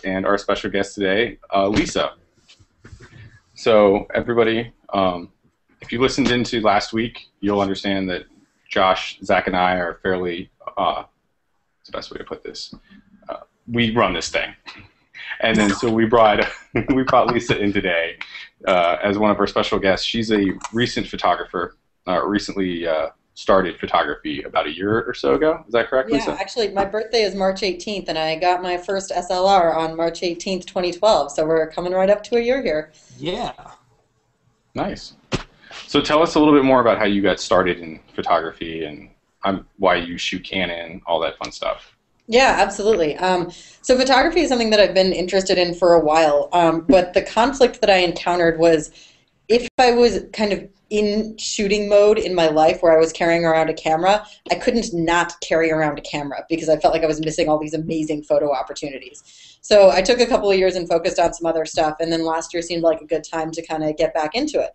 and our special guest today, Lisa. So everybody, if you listened into last week, you'll understand that Josh, Zach, and I are fairly, what's the best way to put this? We run this thing. And then so we brought Lisa in today as one of our special guests. She's a recent photographer, recently started photography about a year or so ago. Is that correct, Lisa? Yeah, actually, my birthday is March 18th, and I got my first SLR on March 18th, 2012, so we're coming right up to a year here. Yeah. Nice. So tell us a little bit more about how you got started in photography and why you shoot Canon, all that fun stuff. Yeah, absolutely. So photography is something that I've been interested in for a while, but the conflict that I encountered was if I was kind of in shooting mode in my life where I was carrying around a camera, I couldn't not carry around a camera because I felt like I was missing all these amazing photo opportunities. So I took a couple of years and focused on some other stuff, and then last year seemed like a good time to kind of get back into it.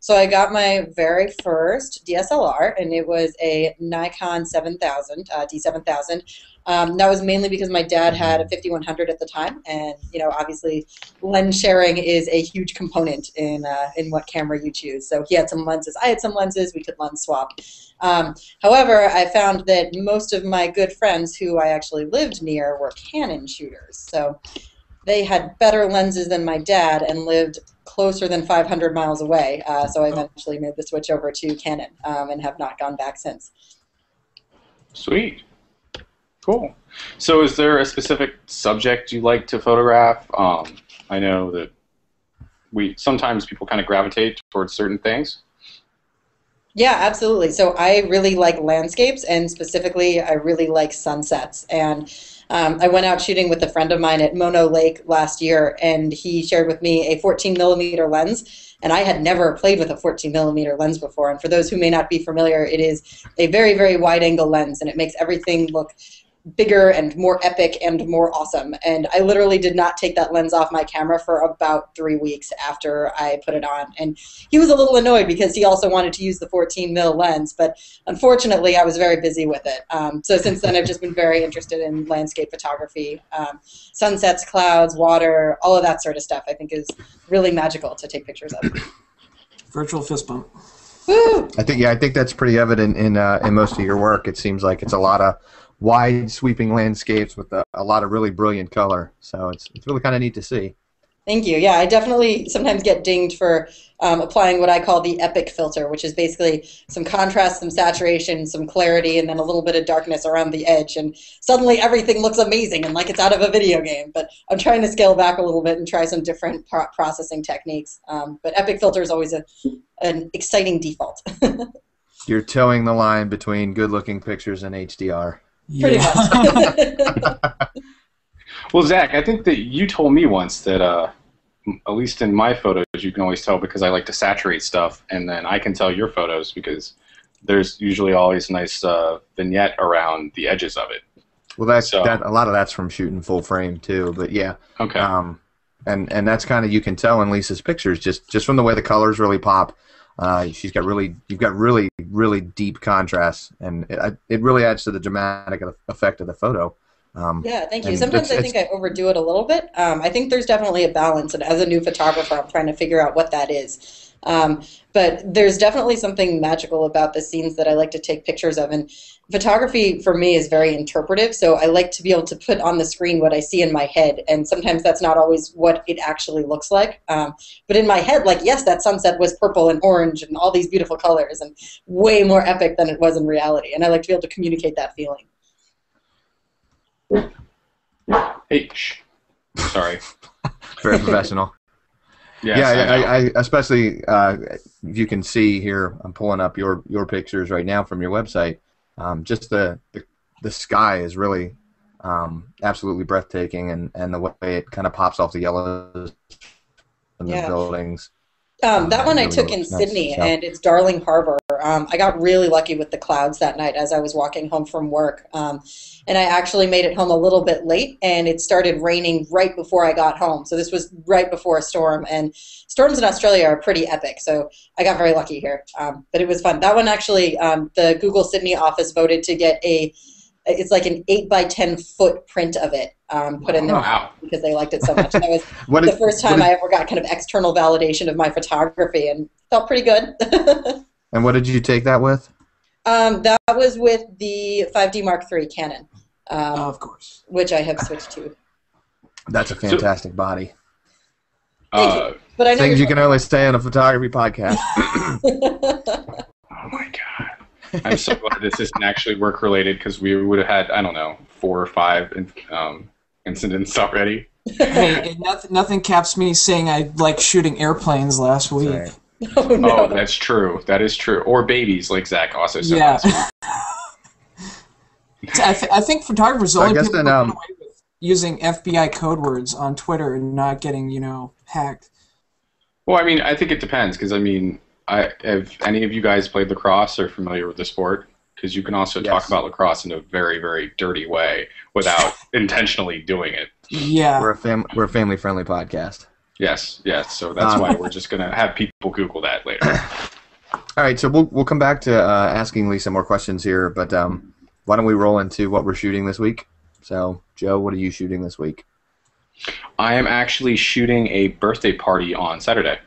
So I got my very first DSLR, and it was a Nikon 7000, D7000. That was mainly because my dad had a 5100 at the time, and obviously lens sharing is a huge component in what camera you choose. So he had some lenses, I had some lenses, we could lens swap. However, I found that most of my good friends who I actually lived near were Canon shooters. So they had better lenses than my dad and lived closer than 500 miles away. So I eventually made the switch over to Canon and have not gone back since. Sweet. Cool. So is there a specific subject you like to photograph? I know that sometimes people kind of gravitate towards certain things. Yeah, absolutely. So I really like landscapes, and specifically I really like sunsets. And I went out shooting with a friend of mine at Mono Lake last year, and he shared with me a 14mm lens, and I had never played with a 14mm lens before. And for those who may not be familiar, it is a very, very wide-angle lens, and it makes everything look bigger and more epic and more awesome. And I literally did not take that lens off my camera for about 3 weeks after I put it on. And he was a little annoyed because he also wanted to use the 14mm lens, but unfortunately I was very busy with it. So since then I've just been very interested in landscape photography. Sunsets, clouds, water, all of that sort of stuff I think is really magical to take pictures of. Virtual fist bump. Woo! I think that's pretty evident in most of your work. It seems like it's a lot of wide sweeping landscapes with a lot of really brilliant color. So it's really kind of neat to see. Thank you. Yeah, I definitely sometimes get dinged for applying what I call the epic filter, which is basically some contrast, some saturation, some clarity, and then a little bit of darkness around the edge. And suddenly everything looks amazing and like it's out of a video game. But I'm trying to scale back a little bit and try some different processing techniques. But epic filter is always an exciting default. You're towing the line between good-looking pictures and HDR. Pretty much. Well, Zach, I think that you told me once that, at least in my photos, you can always tell because I like to saturate stuff, and then I can tell your photos because there's usually always a nice vignette around the edges of it. Well, a lot of that's from shooting full frame too, but yeah. Okay. And that's kind of, you can tell in Lisa's pictures just from the way the colors really pop. You've got really deep contrast, and it really adds to the dramatic effect of the photo. Yeah, thank you. Sometimes I think I overdo it a little bit. I think there's definitely a balance, and as a new photographer, I'm trying to figure out what that is. But there's definitely something magical about the scenes that I like to take pictures of, and photography for me is very interpretive, so I like to be able to put on the screen what I see in my head, and sometimes that's not always what it actually looks like. But in my head, like, yes, that sunset was purple and orange and all these beautiful colors and way more epic than it was in reality, and I like to be able to communicate that feeling. Hey, sorry. Very professional. Yes, yeah, I especially if you can see here, I'm pulling up your pictures right now from your website. Just the sky is really absolutely breathtaking, and the way it kind of pops off the yellows from the buildings. That one I took in Sydney, and it's Darling Harbour. I got really lucky with the clouds that night as I was walking home from work. And I actually made it home a little bit late, and it started raining right before I got home. So this was right before a storm, and storms in Australia are pretty epic, so I got very lucky here. But it was fun. That one actually, the Google Sydney office voted to get it's like an 8 by 10 foot print of it put in their Wow. because they liked it so much. That was What the did- first time I ever got kind of external validation of my photography, and felt pretty good. And what did you take that with? That was with the 5D Mark III Canon, Of course. which I have switched to. That's a fantastic body. But I know Things you you're can only say on a photography podcast. Oh my god. I'm so glad this isn't actually work related because we would have had, I don't know, 4 or 5 incidents already. Hey, nothing caps me saying I like shooting airplanes last week. Sorry. Oh, no. Oh, that's true. That is true. Or babies, like Zach also said. Yeah. last week. I think photographers are the I only guess people then, who get away with using FBI code words on Twitter and not getting, hacked. Well, I mean, I think it depends because, I mean, have any of you guys played lacrosse or familiar with the sport? Because you can also talk Yes. about lacrosse in a very, very dirty way without intentionally doing it. Yeah. We're a family friendly podcast. Yes, yes. So that's why we're just going to have people Google that later. All right, so we'll come back to asking Lisa more questions here, but why don't we roll into what we're shooting this week? So, Joe, what are you shooting this week? I am actually shooting a birthday party on Saturday.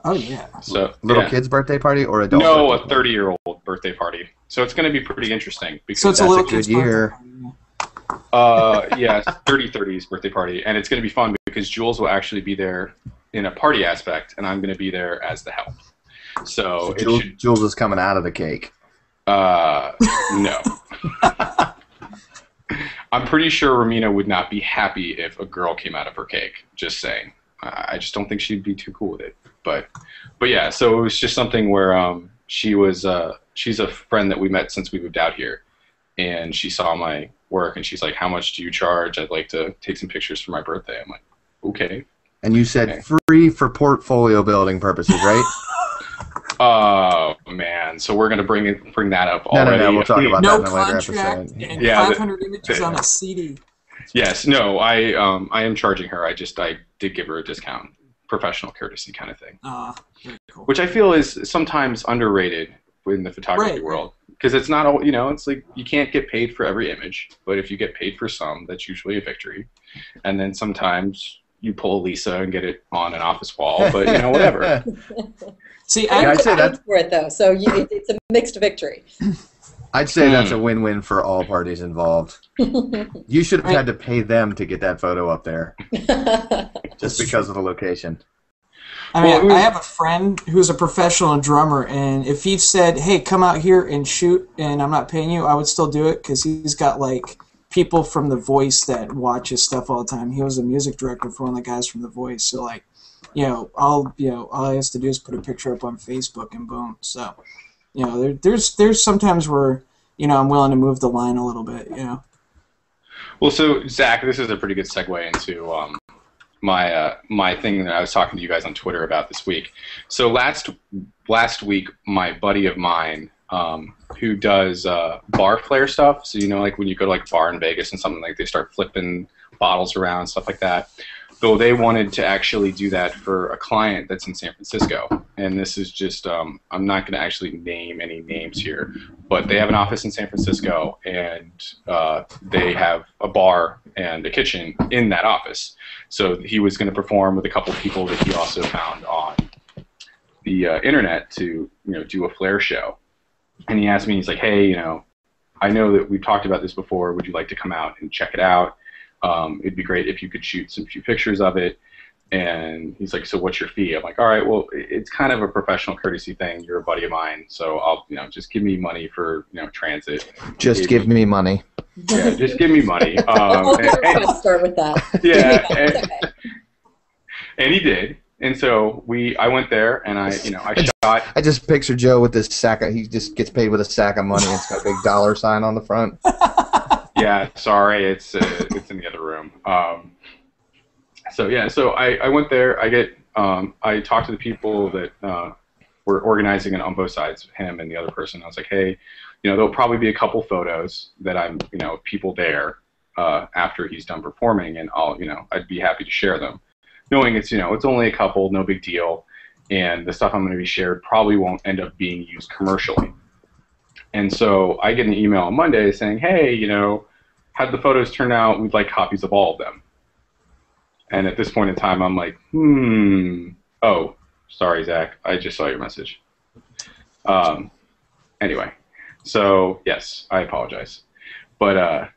Oh, yeah. So Little yeah. kid's birthday party or adult? No, a birthday party? 30-year-old birthday party. So it's going to be pretty interesting. Because So it's a That's little a kid's good year. birthday party, yeah. yeah, 30-30's birthday party, and it's going to be fun because Jules will actually be there in a party aspect, and I'm going to be there as the help. So it Jules, should. Jules is coming out of the cake. No. I'm pretty sure Romina would not be happy if a girl came out of her cake. Just saying. I just don't think she'd be too cool with it. But yeah. So it was just something where she's a friend that we met since we moved out here, and she saw my work and she's like, "How much do you charge? I'd like to take some pictures for my birthday." I'm like, "Okay." And you said Okay. free for portfolio building purposes, right? Oh man, so we're gonna bring that up No, already. we'll talk about No that in a later contract episode. and Yeah, 500 images on a CD. Yes, no, I am charging her. I did give her a discount, professional courtesy kind of thing, Very cool. which I feel is sometimes underrated in the photography Right. world because it's not all it's like you can't get paid for every image, but if you get paid for some, that's usually a victory. And then sometimes you pull Lisa and get it on an office wall, but whatever. See, Yeah, I, I'd say that- for it though, so it's a mixed victory. I'd say that's a win-win for all parties involved. You should have had to pay them to get that photo up there just because of the location. Well, I have a friend who's a professional drummer, and if he said, "Hey, come out here and shoot," and I'm not paying you, I would still do it because he's got like people from The Voice that watch his stuff all the time. He was a music director for one of the guys from The Voice, so like, all he has to do is put a picture up on Facebook and boom. So, there's sometimes where I'm willing to move the line a little bit. Well, so Zach, this is a pretty good segue into my thing that I was talking to you guys on Twitter about this week. So last week, my buddy of mine who does bar flare stuff. So like when you go to like a bar in Vegas and something, like they start flipping bottles around, stuff like that. Though they wanted to actually do that for a client that's in San Francisco. And this is just, I'm not going to actually name any names here, but they have an office in San Francisco, and they have a bar and a kitchen in that office. So he was going to perform with a couple of people that he also found on the internet to, do a flare show. And he asked me, he's like, "Hey, I know that we've talked about this before. Would you like to come out and check it out? It'd be great if you could shoot some few pictures of it." And he's like, "So what's your fee?" I'm like, "All right, well, it's kind of a professional courtesy thing. You're a buddy of mine, so I'll, just give me money for, transit." Just give me money. Yeah, just give me money. Let's start with that. Yeah, It's okay. and he did. And so I went there and I shot. I just picture Joe with this sack. He just gets paid with a sack of money. And it's got a big dollar sign on the front. Yeah, sorry, it's in the other room. So I went there. I talked to the people that were organizing it on both sides, him and the other person. I was like, "Hey, there'll probably be a couple photos that I'm, people there after he's done performing, and I'd be happy to share them, knowing it's only a couple, no big deal, and the stuff I'm going to be shared probably won't end up being used commercially." And so I get an email on Monday saying, "Hey, had the photos turn out, we'd like copies of all of them. And at this point in time, I'm like, oh, sorry, Zach, I just saw your message. Anyway, so yes, I apologize. But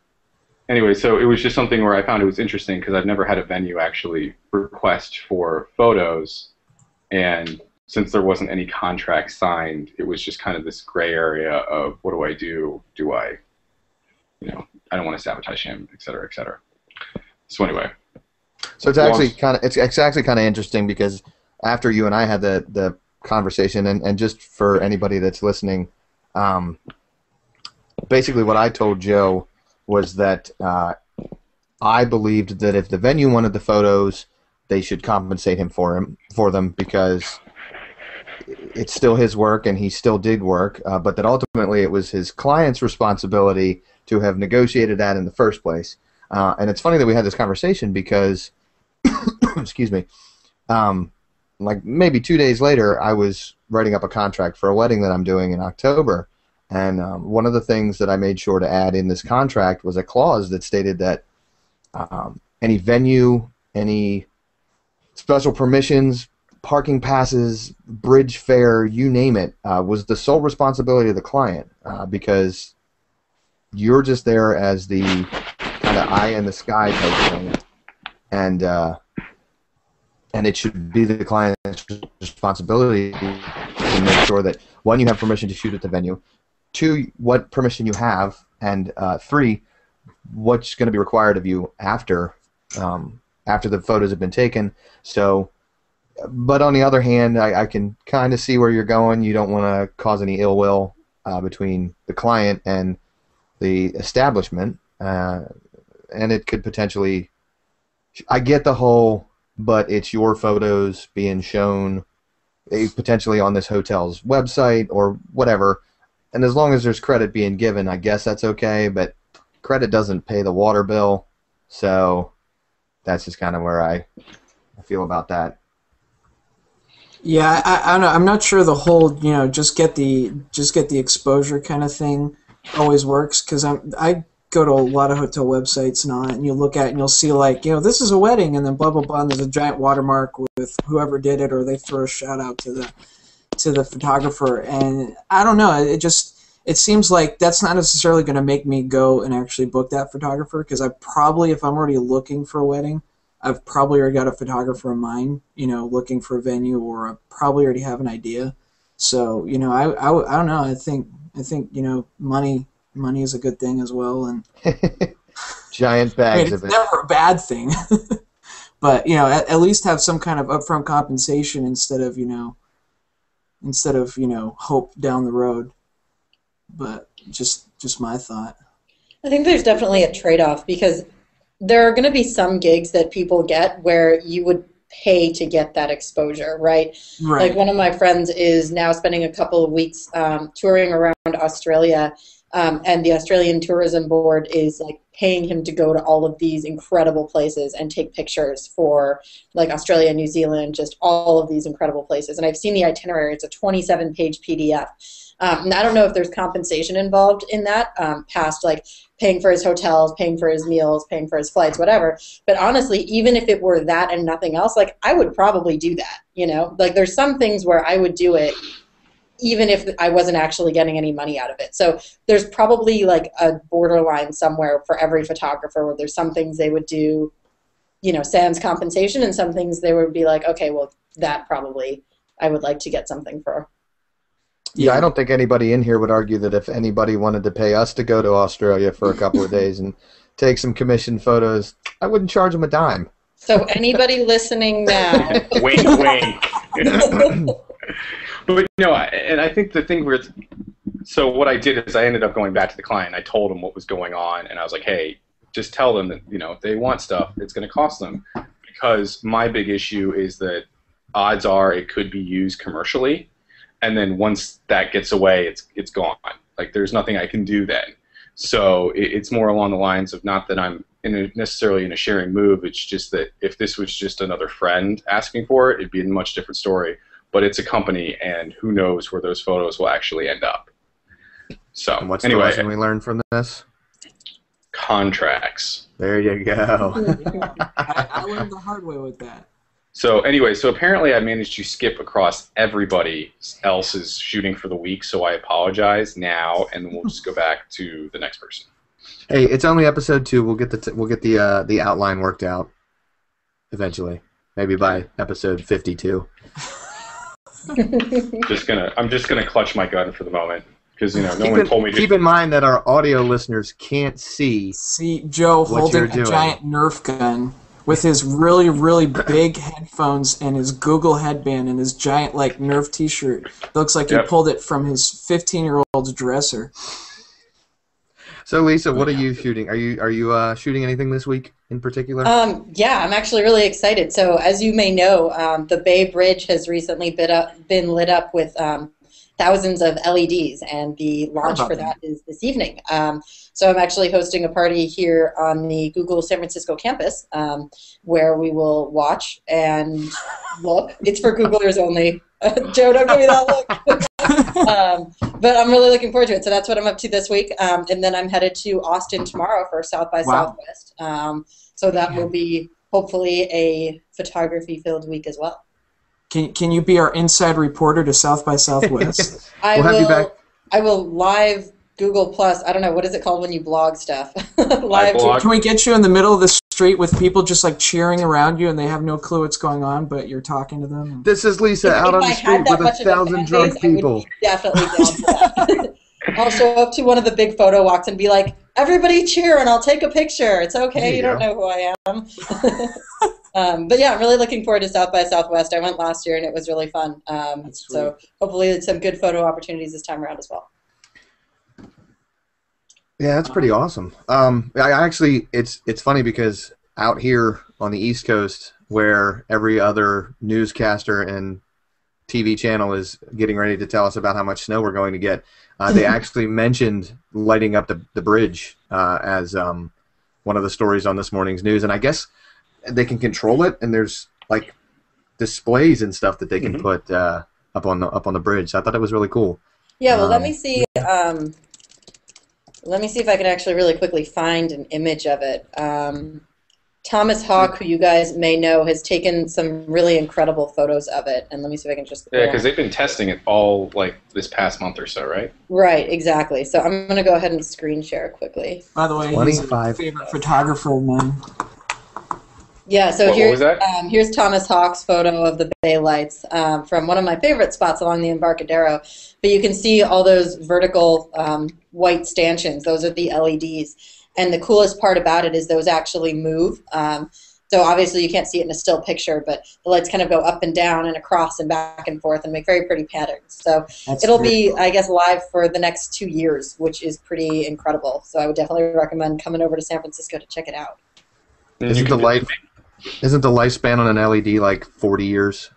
anyway, so it was just something where I found it was interesting because I've never had a venue actually request for photos, and since there wasn't any contract signed, it was just kind of this gray area of what do I do? Do I, I don't want to sabotage him, et cetera, et cetera. So anyway. So it's actually kind of interesting because after you and I had the conversation, and just for anybody that's listening, basically what I told Joe was that I believed that if the venue wanted the photos, they should compensate him for them because it's still his work and he still did work, but that ultimately it was his client's responsibility to have negotiated that in the first place. And it's funny that we had this conversation because, excuse me, like maybe 2 days later, I was writing up a contract for a wedding that I'm doing in October. And one of the things that I made sure to add in this contract was a clause that stated that any venue, any special permissions, parking passes, bridge fare, you name it, was the sole responsibility of the client because you're just there as the kind of eye in the sky type thing, and it should be the client's responsibility to make sure that, one, you have permission to shoot at the venue, two, what permission you have, and three, what's going to be required of you after the photos have been taken. So, but on the other hand, I can kind of see where you're going. You don't want to cause any ill will between the client and the establishment, and it could potentially. I get the whole, but it's your photos being shown potentially on this hotel's website or whatever, and as long as there's credit being given, I guess that's okay. But credit doesn't pay the water bill, so that's just kind of where I feel about that. Yeah, I don't know. I'm not sure the whole, just get the exposure kind of thing always works, because I go to a lot of hotel websites and all that, and you look at it and you'll see like, this is a wedding, and then blah blah blah, and there's a giant watermark with whoever did it, or they throw a shout out to the photographer, and I don't know. It seems like that's not necessarily going to make me go and actually book that photographer, because if I'm already looking for a wedding, I've probably already got a photographer in mind, looking for a venue, or I probably already have an idea. So, I don't know. I think money is a good thing as well, and giant bags of it. It's never a bad thing, but at least have some kind of upfront compensation instead of hope down the road. But just my thought. I think there's definitely a trade-off, because there are going to be some gigs that people get where you would pay to get that exposure, right? Like one of my friends is now spending a couple of weeks touring around Australia, and the Australian Tourism Board is like paying him to go to all of these incredible places and take pictures for like Australia, New Zealand, just all of these incredible places. And I've seen the itinerary. It's a 27-page PDF. And I don't know if there's compensation involved in that, past like paying for his hotels, paying for his meals, paying for his flights, whatever. But honestly, even if it were that and nothing else, like I would probably do that, Like there's some things where I would do it even if I wasn't actually getting any money out of it. So there's probably like a borderline somewhere for every photographer where there's some things they would do, sans compensation, and some things they would be like, okay, well, that probably I would like to get something for. Yeah, I don't think anybody in here would argue that if anybody wanted to pay us to go to Australia for a couple of days and take some commissioned photos, I wouldn't charge them a dime. So anybody listening now. Wink, wink. But and I think the thing so what I did is I ended up going back to the client. I told him what was going on, and I was like, hey, just tell them that, if they want stuff, it's going to cost them. Because my big issue is that odds are it could be used commercially, and then once that gets away, it's gone. Like there's nothing I can do then. So it's more along the lines of not that I'm necessarily in a sharing move. It's just that if this was just another friend asking for it, it'd be a much different story. But it's a company, and who knows where those photos will actually end up. So and what's anyway, the lesson we learned from this? contracts. There you go. I learned the hard way with that. So anyway, so apparently I managed to skip across everybody else's shooting for the week, so I apologize now, and then we'll just go back to the next person. Hey, it's only episode 2. We'll get the outline worked out eventually. Maybe by episode 52. I'm just gonna clutch my gun for the moment because no one told me to. Keep in mind that our audio listeners can't see. See Joe holding a giant Nerf gun with his really, really big headphones and his Google headband and his giant Nerf T-shirt. It looks like he pulled it from his 15-year-old's dresser. So Lisa, what are you shooting? Are you shooting anything this week in particular? Yeah, I'm actually really excited. So as you may know, the Bay Bridge has recently been lit up with thousands of LEDs, and the launch for that is this evening. So I'm actually hosting a party here on the Google San Francisco campus where we will watch and look. It's for Googlers only. Joe, don't give me that look. But I'm really looking forward to it. So that's what I'm up to this week. And then I'm headed to Austin tomorrow for South by Southwest. So that will be hopefully a photography-filled week as well. Can you be our inside reporter to South by Southwest? We'll have you back. I will live Google Plus. I don't know, what is it called when you blog stuff? Live blog. Can we get you in the middle of the street with people just cheering around you and they have no clue what's going on, but you're talking to them? This is Lisa out on the street with 1,000 drunk people. Definitely down for that. I'll show up to one of the big photo walks and be like, "Everybody cheer, and I'll take a picture. It's okay, you don't know who I am." But yeah, I'm really looking forward to South by Southwest. I went last year, and it was really fun. So hopefully some good photo opportunities this time around as well. Yeah, that's pretty awesome. I actually, it's funny because out here on the East Coast, where every other newscaster and TV channel is getting ready to tell us about how much snow we're going to get, they actually mentioned lighting up the bridge as one of the stories on this morning's news. And I guess they can control it, and there's displays and stuff that they can put up on the bridge. So I thought it was really cool. Yeah, well, let me see. Let me see if I can actually really quickly find an image of it. Thomas Hawk, who you guys may know, has taken some really incredible photos of it, and let me see if I can just... Yeah, because they've been testing it all, this past month or so, right? Right, exactly. So I'm going to go ahead and screen share quickly. By the way, he's my favorite photographer of mine. Yeah, so here's Thomas Hawk's photo of the Bay Lights from one of my favorite spots along the Embarcadero. But you can see all those vertical white stanchions. Those are the LEDs. And the coolest part about it is those actually move. So obviously you can't see it in a still picture, but the lights kind of go up and down and across and back and forth and make very pretty patterns. So it'll be, I guess, live for the next 2 years, which is pretty incredible. So I would definitely recommend coming over to San Francisco to check it out. Isn't the lifespan on an LED 40 years?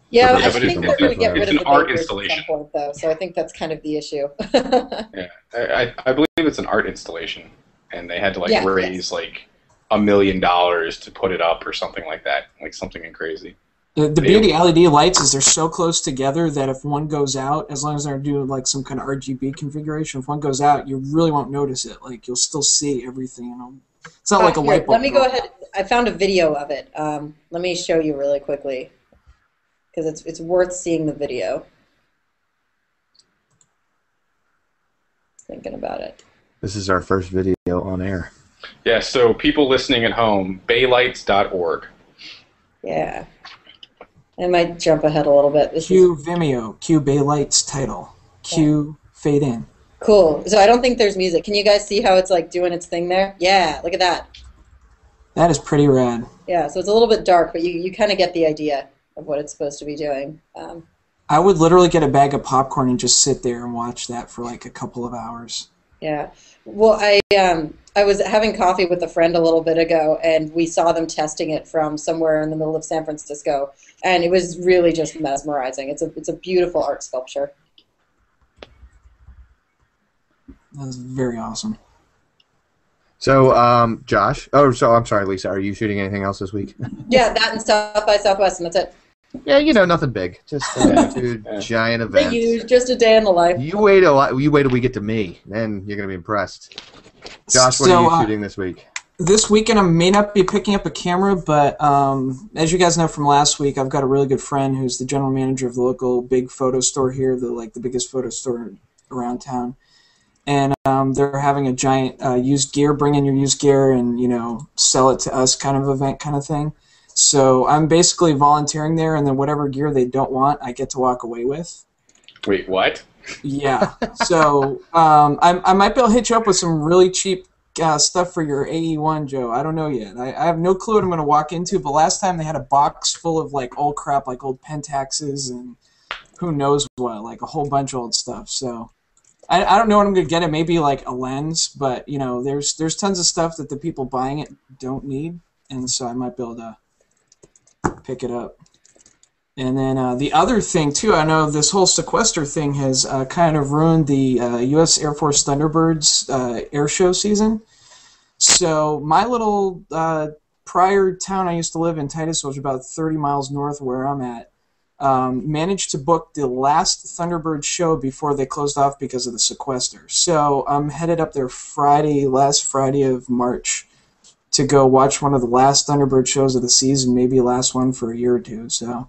Yeah, I think they're going to get rid of the art installation at some point, though. So I think that's kind of the issue. Yeah, I believe it's an art installation, and they had to raise $1 million to put it up or something like that, something crazy. The beauty of LED lights is they're so close together that if one goes out, as long as they're doing some kind of RGB configuration, if one goes out, you really won't notice it. You'll still see everything. It's not like a light bulb. Let me go ahead. I found a video of it. Let me show you really quickly, because it's worth seeing the video. Thinking about it. This is our first video on air. Yeah, so people listening at home, baylights.org. Yeah. I might jump ahead a little bit. Cue Vimeo, cue Bay Lights title, cue fade in. Cool. So I don't think there's music. Can you guys see how it's doing its thing there? Yeah, look at that. That is pretty rad. Yeah, so it's a little bit dark, but you kind of get the idea of what it's supposed to be doing. I would literally get a bag of popcorn and just sit there and watch that for a couple of hours. Yeah. Well, I was having coffee with a friend a little bit ago, and we saw them testing it from somewhere in the middle of San Francisco, and it was really just mesmerizing. It's a beautiful art sculpture. That was very awesome. So, Josh. I'm sorry, Lisa. Are you shooting anything else this week? Yeah, that and South by Southwest, and that's it. Yeah, nothing big. Just two giant events. Just a day in the life. You wait till we get to me, then you're gonna be impressed. Josh, what are you shooting this week? This weekend I may not be picking up a camera, but as you guys know from last week, I've got a really good friend who's the general manager of the local big photo store here, the biggest photo store around town. And they're having a giant used gear, bring in your used gear and, sell it to us kind of event kind of thing. So I'm basically volunteering there, and then whatever gear they don't want, I get to walk away with. Wait, what? Yeah. So I might be able to hit you up with some really cheap stuff for your AE1, Joe. I don't know yet. I have no clue what I'm going to walk into, but last time they had a box full of old crap, old Pentaxes and who knows what, a whole bunch of old stuff. So I don't know what I'm going to get. It may be a lens, but there's tons of stuff that the people buying it don't need, and so I might be able to pick it up. And then the other thing too, I know this whole sequester thing has kind of ruined the U.S. Air Force Thunderbirds air show season. So my little prior town I used to live in, Titusville, which is about 30 miles north of where I'm at, managed to book the last Thunderbird show before they closed off because of the sequester. So I'm headed up there last Friday of March, to go watch one of the last Thunderbird shows of the season, maybe last one for a year or two. So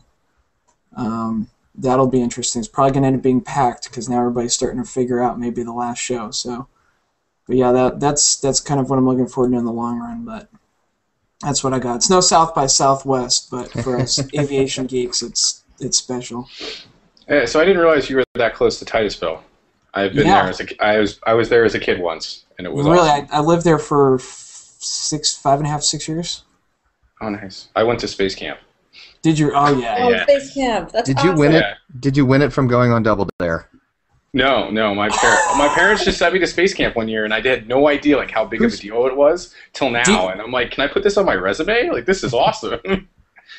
that'll be interesting. It's probably going to end up being packed because now everybody's starting to figure out maybe the last show. So, but yeah, that's kind of what I'm looking forward to in the long run. But that's what I got. It's no South by Southwest, but for us aviation geeks, it's special. Yeah, so I didn't realize you were that close to Titusville. I've been there I was there as a kid once, and it was really awesome. I lived there for 6 years. Oh, nice. I went to space camp. Did you? Oh yeah. Oh, space camp. That's Did awesome. you win it? Yeah. Did you win it from going on Double Dare? No. My parents just sent me to space camp one year, and I had no idea how big of a deal it was till now. And I'm like, can I put this on my resume? This is awesome.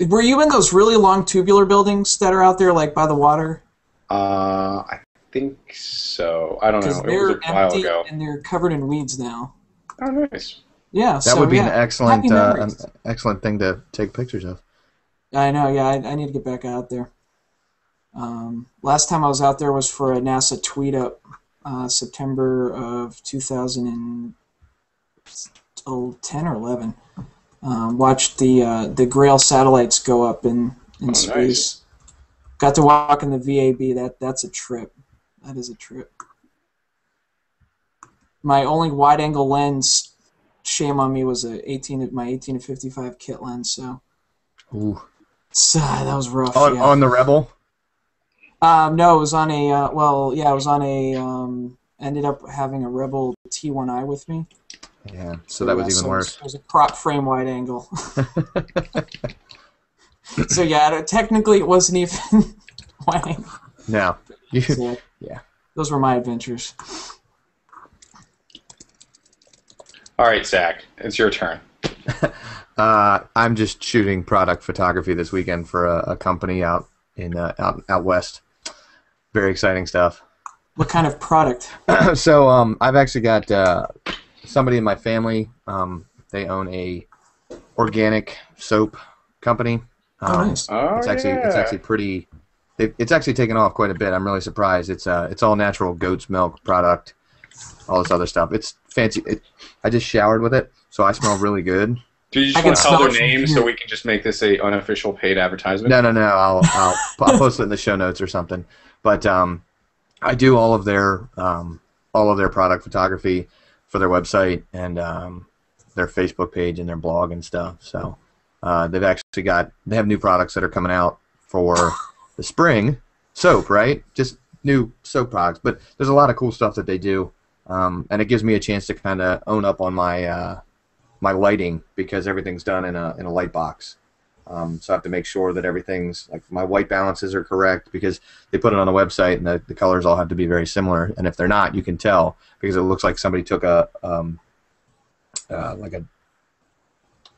Were you in those really long tubular buildings that are out there, by the water? I think so. I don't know. It They're was a while empty ago. and they're covered in weeds now. Oh, nice. Yeah, That would be an happy memories. excellent thing to take pictures of. I know. Yeah, I need to get back out there. Last time I was out there was for a NASA tweet up, September of 2010 or 11. Watched the Grail satellites go up in space. Nice. Got to walk in the VAB. That's a trip. That is a trip. My only wide-angle lens, shame on me, was my 18 to 55 kit lens. So, that was rough. On the Rebel. No, it was on a. It was on a. Ended up having a Rebel T1i with me. Yeah, so that was even worse. It was a prop frame wide angle. So yeah, technically it wasn't even wide angle. No. So, yeah. Those were my adventures. All right, Zach, it's your turn. I'm just shooting product photography this weekend for a company out west. Very exciting stuff. What kind of product? So I've actually got somebody in my family. They own a organic soap company. Nice. It's actually pretty. It's actually taken off quite a bit. I'm really surprised. It's all natural goat's milk product, all this other stuff. It's fancy. I just showered with it, so I smell really good. Do you just want to tell their names so we can just make this a unofficial paid advertisement? No. I'll post it in the show notes or something. But I do all of their product photography for their website and their Facebook page and their blog and stuff. So they have new products that are coming out for the spring. Soap, right? Just new soap products. But there's a lot of cool stuff that they do, and it gives me a chance to kind of own up on my my lighting because everything's done in a light box. So I have to make sure that everything's my white balances are correct because they put it on the website and the colors all have to be very similar. And if they're not, you can tell because it looks like somebody took a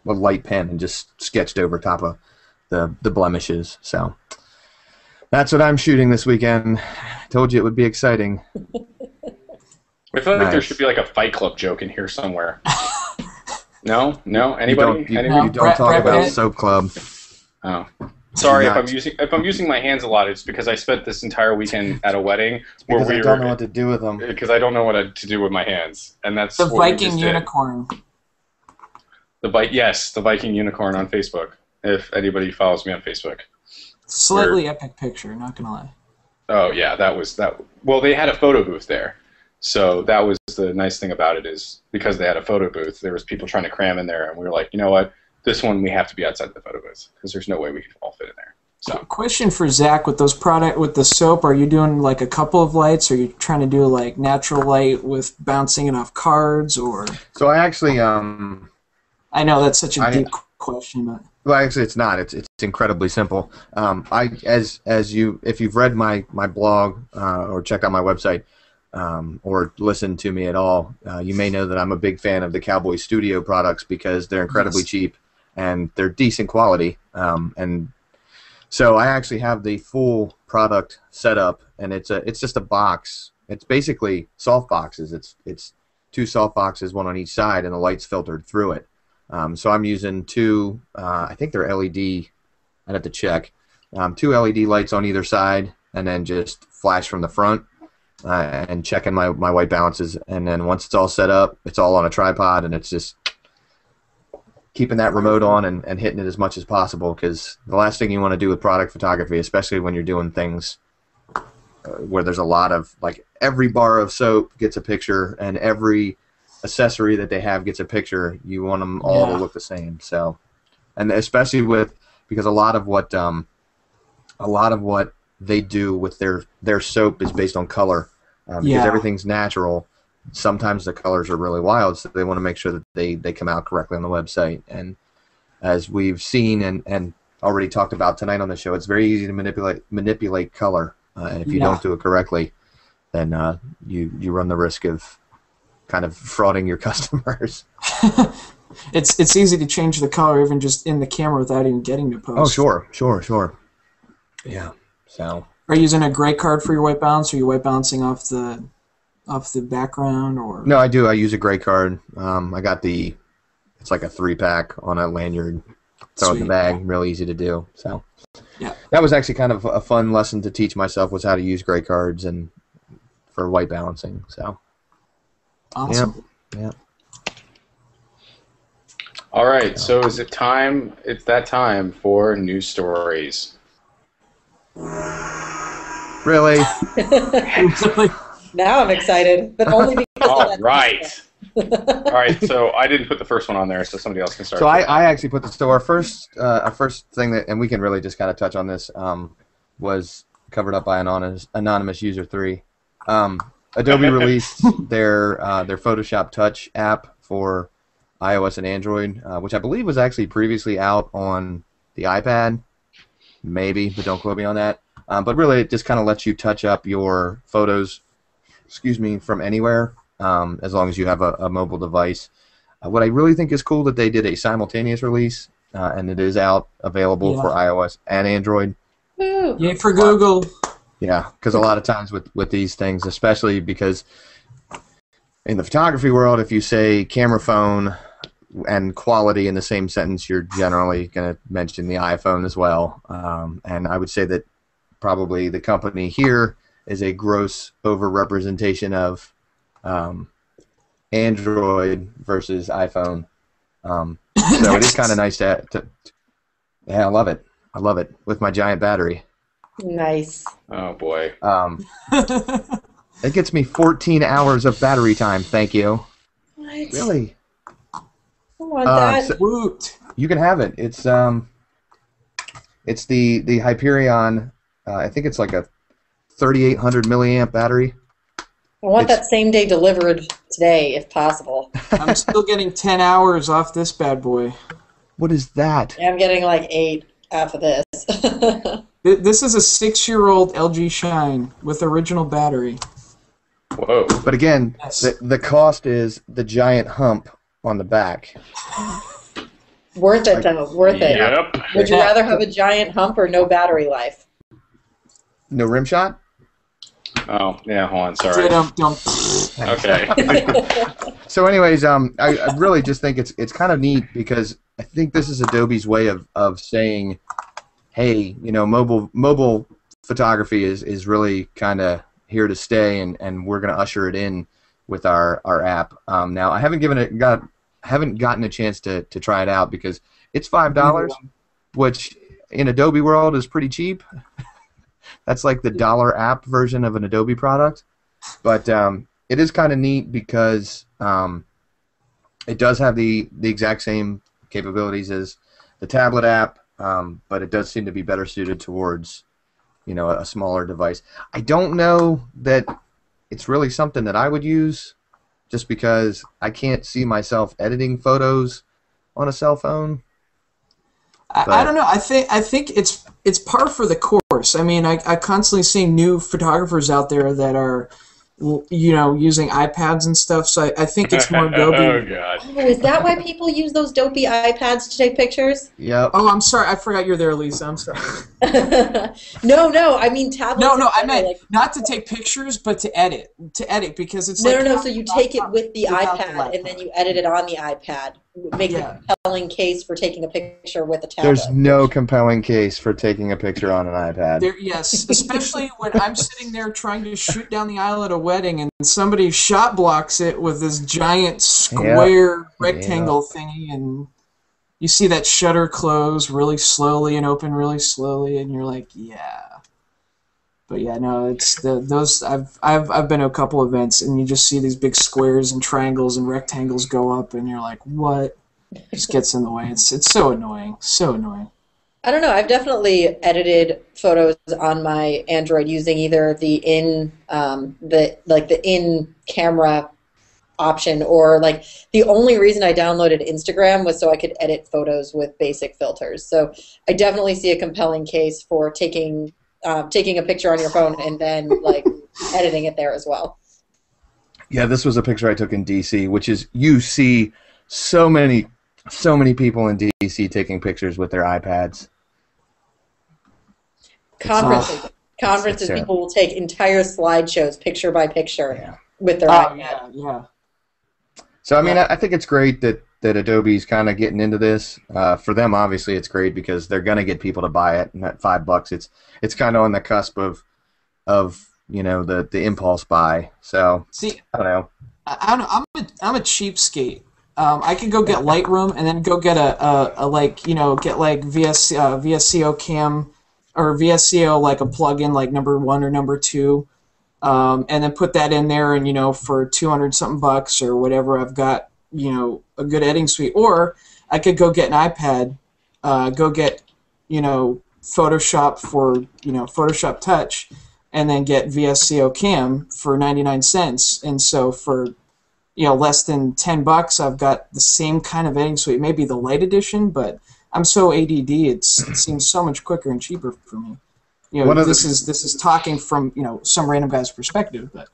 light pen and just sketched over top of the blemishes. So that's what I'm shooting this weekend. Told you it would be exciting. I feel like there should be a Fight Club joke in here somewhere. No? Anybody? You don't talk about Soap Club. Oh. Sorry Not- if I'm using my hands a lot. It's because I spent this entire weekend at a wedding where Because we I don't know what to do with them. because I don't know what to do with my hands, and that's The what we Viking just did. unicorn. The Viking unicorn on Facebook. If anybody follows me on Facebook. Slightly epic picture, not gonna lie. Oh yeah, that was that. Well, they had a photo booth there, so that was the nice thing about it is because they had a photo booth, there was people trying to cram in there, and we were like, you know what, this one we have to be outside the photo booth because there's no way we can all fit in there. So Question for Zach: with the soap, are you doing like a couple of lights? Or are you trying to do like natural light with bouncing it off cards, or? So I actually I know that's such a deep question, but. Well, actually, it's not. It's incredibly simple. If you've read my blog or checked out my website or listened to me at all, you may know that I'm a big fan of the Cowboy Studio products because they're incredibly cheap and they're decent quality. And so I actually have the full product set up, and it's just a box. It's basically soft boxes. It's two soft boxes, one on each side, and the light's filtered through it. So I'm using two, I think they're LED, I'd have to check, two LED lights on either side, and then just flash from the front, and checking my white balances. And then once it's all set up, it's all on a tripod, and it's just keeping that remote on and hitting it as much as possible, because the last thing you want to do with product photography, especially when you're doing things where there's a lot of, like, every bar of soap gets a picture, and every accessory that they have gets a picture. You want them all to look the same. So, and especially because a lot of what they do with their soap is based on color, because everything's natural. Sometimes the colors are really wild, so they want to make sure that they come out correctly on the website. And as we've seen and already talked about tonight on the show, it's very easy to manipulate color, and if you don't do it correctly, then you run the risk of kind of frauding your customers. It's easy to change the color even just in the camera without even getting to post. Oh, sure. Yeah. So. Are you using a gray card for your white balance, or are you white balancing off the background, or? No, I do. I use a gray card. I got it's like a 3-pack on a lanyard. Throw it in the bag. Real easy to do. So. Yeah. That was actually kind of a fun lesson to teach myself, was how to use gray cards and for white balancing. So. Awesome. Yeah. all right, so is it time? It's that time for news stories. Really? Now I'm excited, but only because All of that. right. All right, so I didn't put the first one on there, so somebody else can start. So I actually put our first thing that, and we can really just kind of touch on this, was covered up by anonymous user 3. Adobe released their Photoshop Touch app for iOS and Android, which I believe was actually previously out on the iPad, maybe, but don't quote me on that. But really, it just kind of lets you touch up your photos, from anywhere, as long as you have a mobile device. What I really think is cool that they did a simultaneous release, and it is available for iOS and Android. Woo. Yay for Google. Yeah, because a lot of times with these things, especially because in the photography world, if you say camera phone and quality in the same sentence, you're generally going to mention the iPhone as well. And I would say that probably the company here is a gross overrepresentation of Android versus iPhone. So it is kind of nice to yeah, I love it. I love it with my giant battery. Nice. Oh boy. It gets me 14 hours of battery time. Thank you. What? Really? I want that. Woot. You can have it. It's the Hyperion. I think it's like a 3,800 milliamp battery. I want that same day delivered today, if possible. I'm still getting 10 hours off this bad boy. What is that? I'm getting like 8 off of this. This is a 6-year-old LG Shine with original battery. Whoa. But again, Yes. the cost is the giant hump on the back. Worth it, though. Worth it. Yep. Would you rather have a giant hump or no battery life? No rim shot? Oh, yeah, hold on, sorry. Dum-dum. Okay. So anyways, I really just think it's kind of neat because I think this is Adobe's way of saying, hey, mobile photography is really kind of here to stay, and we're going to usher it in with our app. Now, I haven't gotten a chance to try it out because it's $5, which in Adobe world is pretty cheap. That's like the dollar app version of an Adobe product. But it is kind of neat because it does have the exact same capabilities as the tablet app, but it does seem to be better suited towards a smaller device. I don't know that it's really something that I would use, just because I can't see myself editing photos on a cell phone. I don't know. I think it's par for the course. I mean, I constantly see new photographers out there that are, using iPads and stuff. So I think it's more Adobe. Oh God. Oh, is that why people use those dopey iPads to take pictures? Yep. Oh, I'm sorry. I forgot you're there, Lisa. I'm sorry. No. I mean tablets. No. I meant not to take pictures, but to edit. Because it's no. So you take it with the without iPad and then you edit it on the iPad. Make a compelling case for taking a picture with a tablet. There's no compelling case for taking a picture on an iPad. Yes, especially when I'm sitting there trying to shoot down the aisle at a wedding and somebody shot blocks it with this giant square rectangle thingy, and you see that shutter close really slowly and open really slowly, and you're like, yeah. But yeah, no, it's those. I've been to a couple events, and you just see these big squares and triangles and rectangles go up, and you're like, what? It just gets in the way. It's so annoying, so annoying. I don't know. I've definitely edited photos on my Android using either the in camera option, or like the only reason I downloaded Instagram was so I could edit photos with basic filters. So I definitely see a compelling case for taking a picture on your phone and then like editing it there as well. Yeah, this was a picture I took in DC, which is, you see so many people in DC taking pictures with their iPads. Conferences, people will take entire slideshows, picture by picture, with their iPad. Yeah. So I mean, I think it's great that Adobe's kind of getting into this. For them, obviously, it's great because they're gonna get people to buy it, and at $5, it's kind of on the cusp of the impulse buy. So see, I don't know. I'm a cheapskate. I can go get Lightroom and then go get get like VSCO Cam or VSCO, like a plugin like number 1 or number 2, and then put that in there, and for 200 something bucks or whatever, I've got a good editing suite. Or I could go get an iPad, go get Photoshop for Photoshop Touch, and then get VSCO Cam for 99 cents, and so for less than $10, I've got the same kind of editing suite, maybe the light edition, but I'm so ADD, it seems so much quicker and cheaper for me. This is talking from some random guy's perspective, but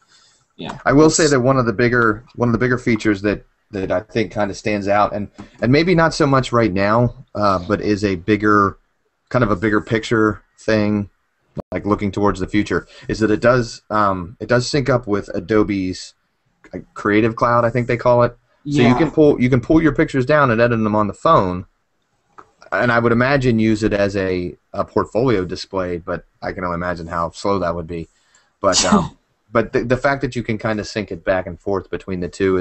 yeah. I will say that one of the bigger features that I think kind of stands out, and maybe not so much right now, but is a bigger picture thing, like looking towards the future, is that it does sync up with Adobe's Creative Cloud, I think they call it. So you can pull your pictures down and edit them on the phone, and I would imagine use it as a portfolio display, but I can only imagine how slow that would be. But but the fact that you can kind of sync it back and forth between the two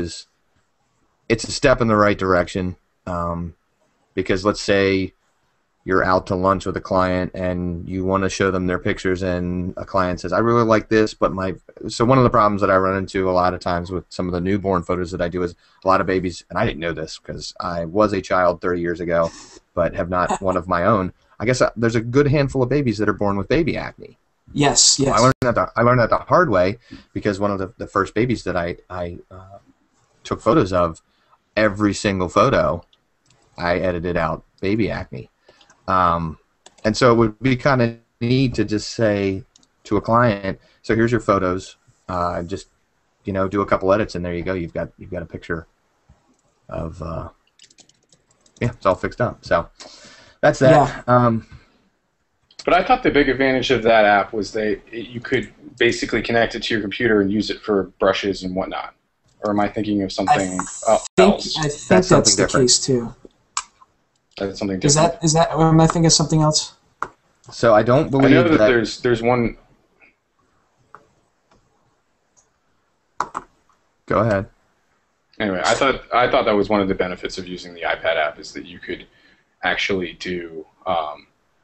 it's a step in the right direction, because let's say you're out to lunch with a client and you want to show them their pictures, and a client says, I really like this, but so one of the problems that I run into a lot of times with some of the newborn photos that I do is a lot of babies, and I didn't know this because I was a child 30 years ago, but have not one of my own. I guess there's a good handful of babies that are born with baby acne. Yes. I learned that the hard way, because one of the first babies that I took photos of, every single photo I edited out baby acne. And so it would be kind of neat to just say to a client, so here's your photos, just do a couple edits, and there you go. You've got a picture of it's all fixed up. So that's that. Yeah. But I thought the big advantage of that app was you could basically connect it to your computer and use it for brushes and whatnot. Or am I thinking of something else? I think that's the case too. That's something different. Is that? Or am I thinking of something else? So I don't I believe know that there's one. Go ahead. Anyway, I thought that was one of the benefits of using the iPad app is that you could actually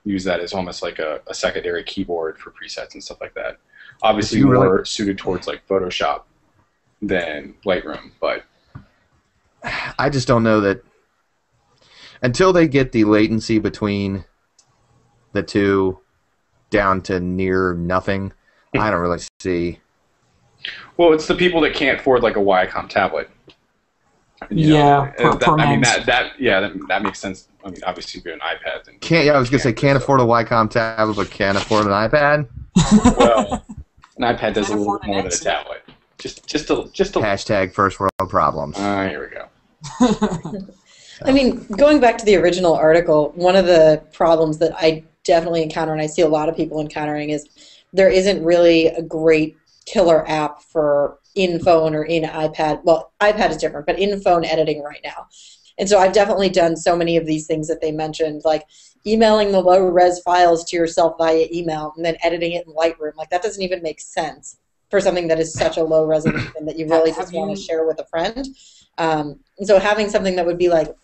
use that as almost like a secondary keyboard for presets and stuff like that. Obviously, more suited towards like Photoshop than Lightroom, but I just don't know that until they get the latency between the two down to near nothing. I don't really see. Well, it's the people that can't afford like a Wacom tablet. Yeah, that makes sense. I mean, obviously, if you're an iPad, then I was gonna say can't afford a Wacom tablet, but can afford an iPad. Well, an iPad does a little more than a tablet. Just a hashtag first world problems. Here we go. I mean, going back to the original article, one of the problems that I definitely encounter, and I see a lot of people encountering, is there isn't really a great killer app for in-phone or in iPad. Well, iPad is different, but in-phone editing right now. And so I've definitely done so many of these things that they mentioned, like emailing the low-res files to yourself via email and then editing it in Lightroom. Like, that doesn't even make sense for something that is such a low resolution that you really just want to share with a friend. And so having something that would be like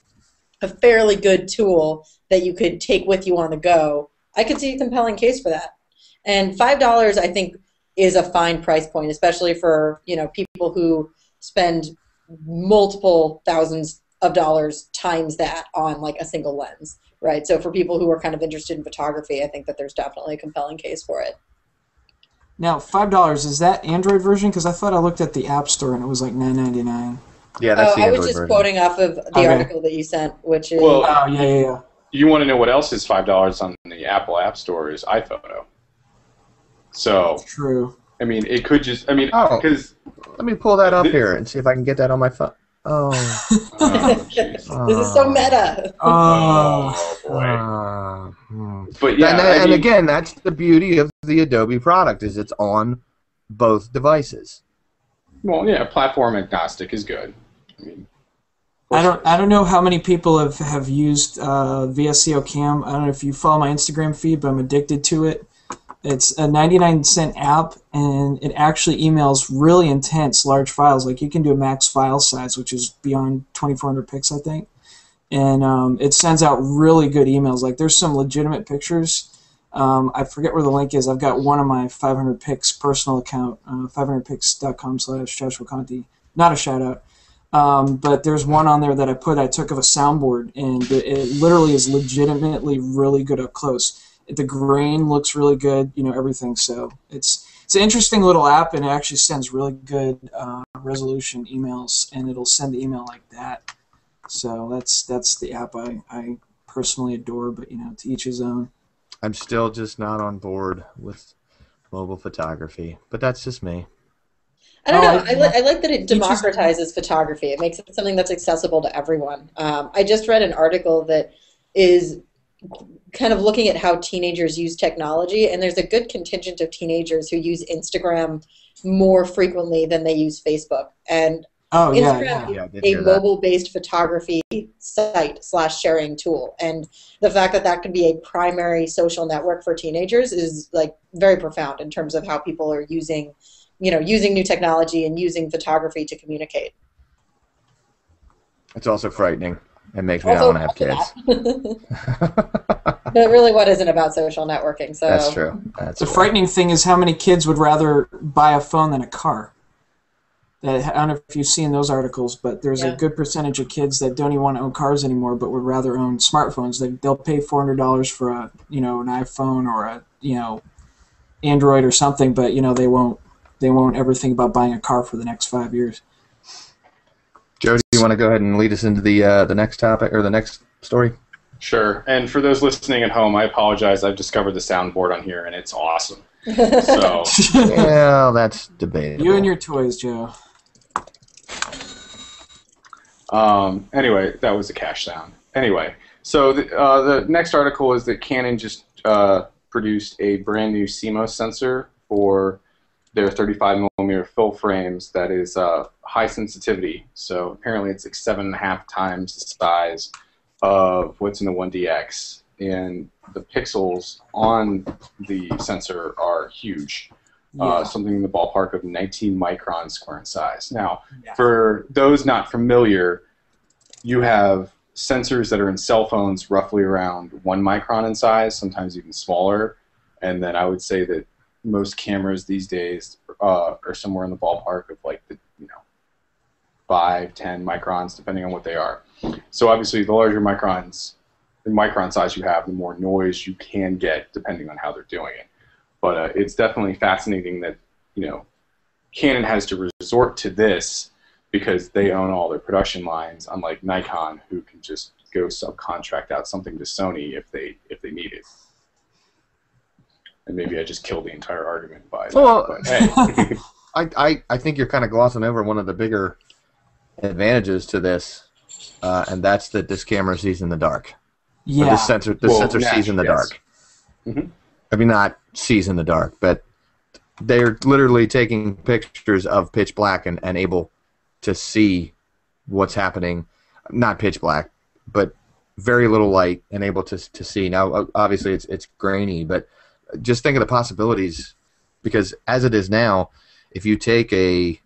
a fairly good tool that you could take with you on the go, I could see a compelling case for that. And $5, I think, is a fine price point, especially for people who spend multiple thousands of dollars times that on like a single lens, right? So for people who are kind of interested in photography, I think that there's definitely a compelling case for it. Now, $5, is that Android version? Because I thought I looked at the App Store and it was like $9.99. Yeah, that's the Android version. I was just quoting off of the article that you sent, which is... Well, yeah. You want to know what else is $5 on the Apple App Store is iPhoto. So... That's true. I mean, it could just... I mean, because... Let me pull that up here and see if I can get that on my phone. Oh. This is so meta. Oh, boy. But yeah, and again, that's the beauty of the Adobe product, is it's on both devices. Well, yeah, platform agnostic is good. I mean, I don't know how many people have used VSCO Cam. I don't know if you follow my Instagram feed, but I'm addicted to it. It's a 99-cent app, and it actually emails really intense, large files. Like, you can do a max file size, which is beyond 2,400 pics, I think. And it sends out really good emails. Like, there's some legitimate pictures. I forget where the link is. I've got one on my 500 pics personal account, 500pics.com/Joshua Conti. Not a shout-out. But there's one on there that I took of a soundboard, and it literally is legitimately really good up close. The grain looks really good, everything. So it's an interesting little app, and it actually sends really good resolution emails, and it'll send the email like that. So that's the app I personally adore, but to each his own. I'm still just not on board with mobile photography, but that's just me. I don't know. I like that it democratizes photography. It makes it something that's accessible to everyone. I just read an article that is kind of looking at how teenagers use technology, and there's a good contingent of teenagers who use Instagram more frequently than they use Facebook. And Instagram is a mobile-based photography site / sharing tool, and the fact that can be a primary social network for teenagers is like very profound in terms of how people are using new technology and using photography to communicate. It's also frightening. It makes me not want to have kids. But really, what isn't about social networking? So that's true. The frightening thing is how many kids would rather buy a phone than a car. I don't know if you've seen those articles, but there's a good percentage of kids that don't even want to own cars anymore, but would rather own smartphones. They'll pay $400 for an iPhone or a Android or something, but they won't ever think about buying a car for the next 5 years. Joe, do you want to go ahead and lead us into the next topic or the next story? Sure. And for those listening at home, I apologize. I've discovered the soundboard on here, and it's awesome. So, yeah, that's debatable. You and your toys, Joe. Anyway, that was a cash sound. Anyway, so the next article is that Canon just produced a brand new CMOS sensor for their 35mm fill frames that is high sensitivity. So apparently it's like 7.5 times the size of what's in the 1DX. and the pixels on the sensor are huge. Something in the ballpark of 19 microns square in size. Now, for those not familiar, you have sensors that are in cell phones roughly around 1 micron in size, sometimes even smaller. And then I would say that most cameras these days are somewhere in the ballpark of like the 5, 10 microns, depending on what they are. So obviously, the larger micron size you have, the more noise you can get, depending on how they're doing it. But it's definitely fascinating that Canon has to resort to this because they own all their production lines, unlike Nikon, who can just go subcontract out something to Sony if they need it. And maybe I just killed the entire argument by that. Well, but, hey. I think you're kind of glossing over one of the bigger advantages to this, and that's that this camera sees in the dark. Yeah. Or this sensor sees in the dark. Mm-hmm. I mean, not sees in the dark, but they're literally taking pictures of pitch black and able to see what's happening. Not pitch black, but very little light and able to see. Now, obviously, it's grainy, but just think of the possibilities, because as it is now, if you take a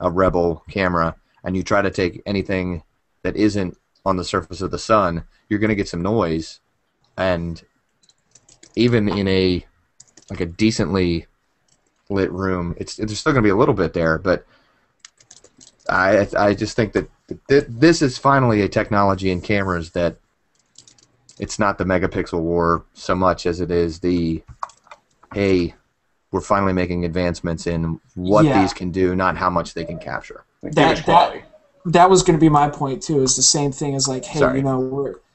Rebel camera and you try to take anything that isn't on the surface of the sun, you're going to get some noise, and even in a decently lit room, there's still going to be a little bit there. But I just think that this is finally a technology in cameras that it's not the megapixel war so much as it is we're finally making advancements in what these can do, not how much they can capture. That was going to be my point too. Is the same thing as like, hey,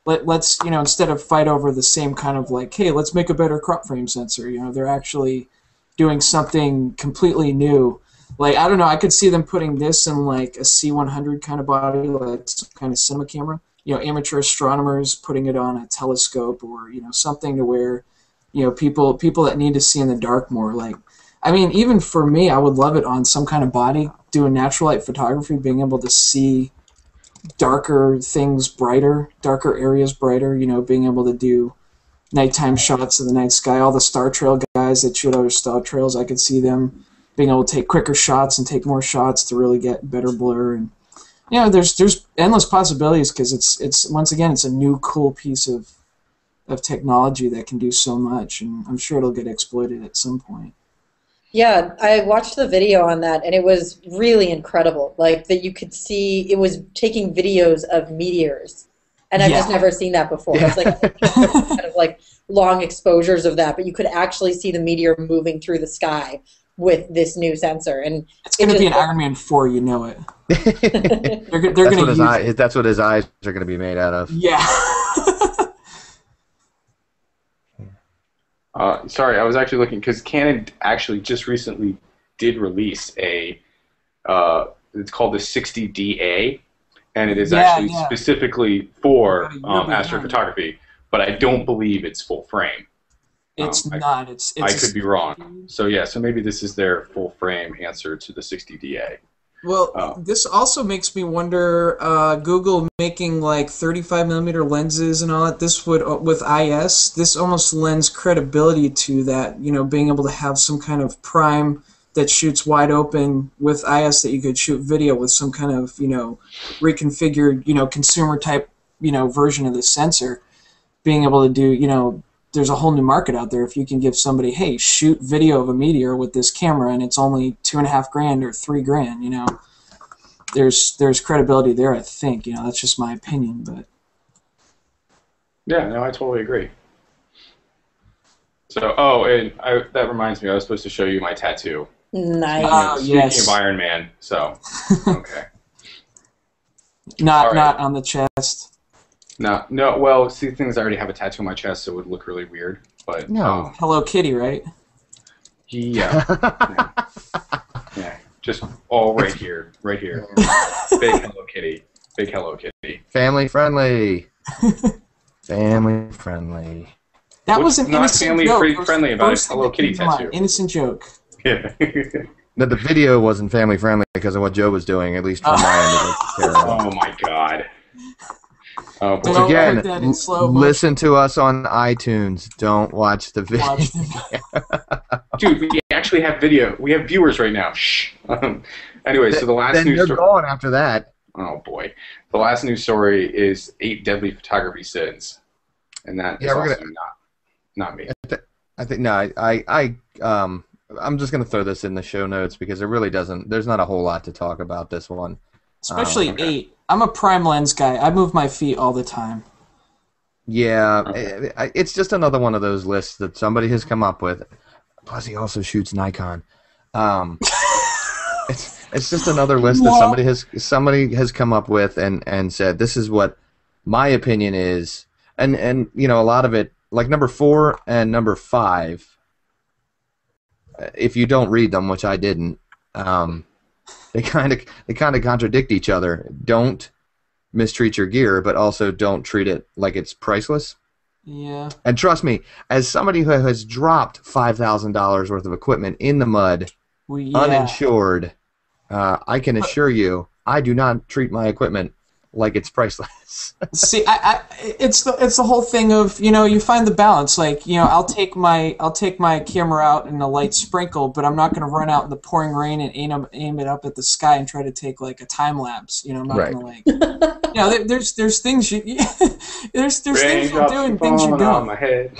let's instead of fight over the same kind of like, hey, let's make a better crop frame sensor. They're actually doing something completely new. Like, I don't know, I could see them putting this in like a C100 kind of body, like some kind of cinema camera. Amateur astronomers putting it on a telescope, or something to where people that need to see in the dark more. Like, I mean, even for me, I would love it on some kind of body, doing natural light photography, being able to see darker things brighter, darker areas brighter, being able to do nighttime shots of the night sky. All the Star Trail guys that shoot other star trails, I could see them being able to take quicker shots and take more shots to really get better blur. And there's endless possibilities, because it's once again, it's a new cool piece of technology that can do so much, and I'm sure it'll get exploited at some point. Yeah, I watched the video on that, and it was really incredible. Like, that you could see, it was taking videos of meteors, and I've just never seen that before. It's like kind of like long exposures of that, but you could actually see the meteor moving through the sky with this new sensor, and it's going to be an Iron Man 4, you know it. they're going to that's what his eyes are going to be made out of. Yeah. Sorry, I was actually looking, because Canon actually just recently did release it's called the 60DA, and it is specifically for astrophotography, but I don't believe it's full frame. It's not. It's I could be wrong. So maybe this is their full frame answer to the 60DA. Well, this also makes me wonder, Google making like 35mm lenses and all that, this would, with IS, this almost lends credibility to that, being able to have some kind of prime that shoots wide open with IS, that you could shoot video with some kind of, reconfigured, consumer type, version of the sensor, being able to do, there's a whole new market out there. If you can give somebody, hey, shoot video of a meteor with this camera, and it's only $2,500 or $3,000, there's credibility there. I think, that's just my opinion, but yeah, no, I totally agree. So, and that reminds me, I was supposed to show you my tattoo. Nice. Speaking of Iron Man, so okay. Not on the chest. No. Well, see, the thing is, I already have a tattoo on my chest, so it would look really weird. But no, Hello Kitty, right? Yeah. Yeah. Just all right here. Big Hello Kitty. Big Hello Kitty. Family friendly. Family friendly. That was an innocent joke. Not family friendly about a Hello Kitty tattoo. Innocent joke. Yeah. No, the video wasn't family friendly because of what Joe was doing. At least from my end. Oh my God. Oh, Don't boy. Again, Again, put that in slow motion. listen to us on iTunes. Don't watch the video. Watch the Dude, we actually have video. We have viewers right now. Shh. Anyway, so the last Then news they're story. gone after that. Oh boy, the last news story is 8 deadly photography sins, and that is Yeah, we're also not me. I think no. I'm just gonna throw this in the show notes because it really doesn't. There's not a whole lot to talk about this one. Especially Okay. 8. I'm a prime lens guy. I move my feet all the time. Yeah, Okay. it's just another one of those lists that somebody has come up with. Plus, he also shoots Nikon. It's just another list that somebody has come up with and said this is what my opinion is, and you know a lot of it like number 4 and number 5. If you don't read them, which I didn't, they kind of contradict each other. Don't mistreat your gear, but also don't treat it like it's priceless. Yeah. And trust me, as somebody who has dropped $5,000 worth of equipment in the mud, uninsured, I can assure you, I do not treat my equipment like it's priceless. See, it's the whole thing of, you know, you find the balance. Like, you know, I'll take my camera out in a light sprinkle, but I'm not going to run out in the pouring rain and aim it up at the sky and try to take like a time lapse. You know, I'm not Right. going to like, you know, there's things you there's things you're doing, things you're on doing. my head.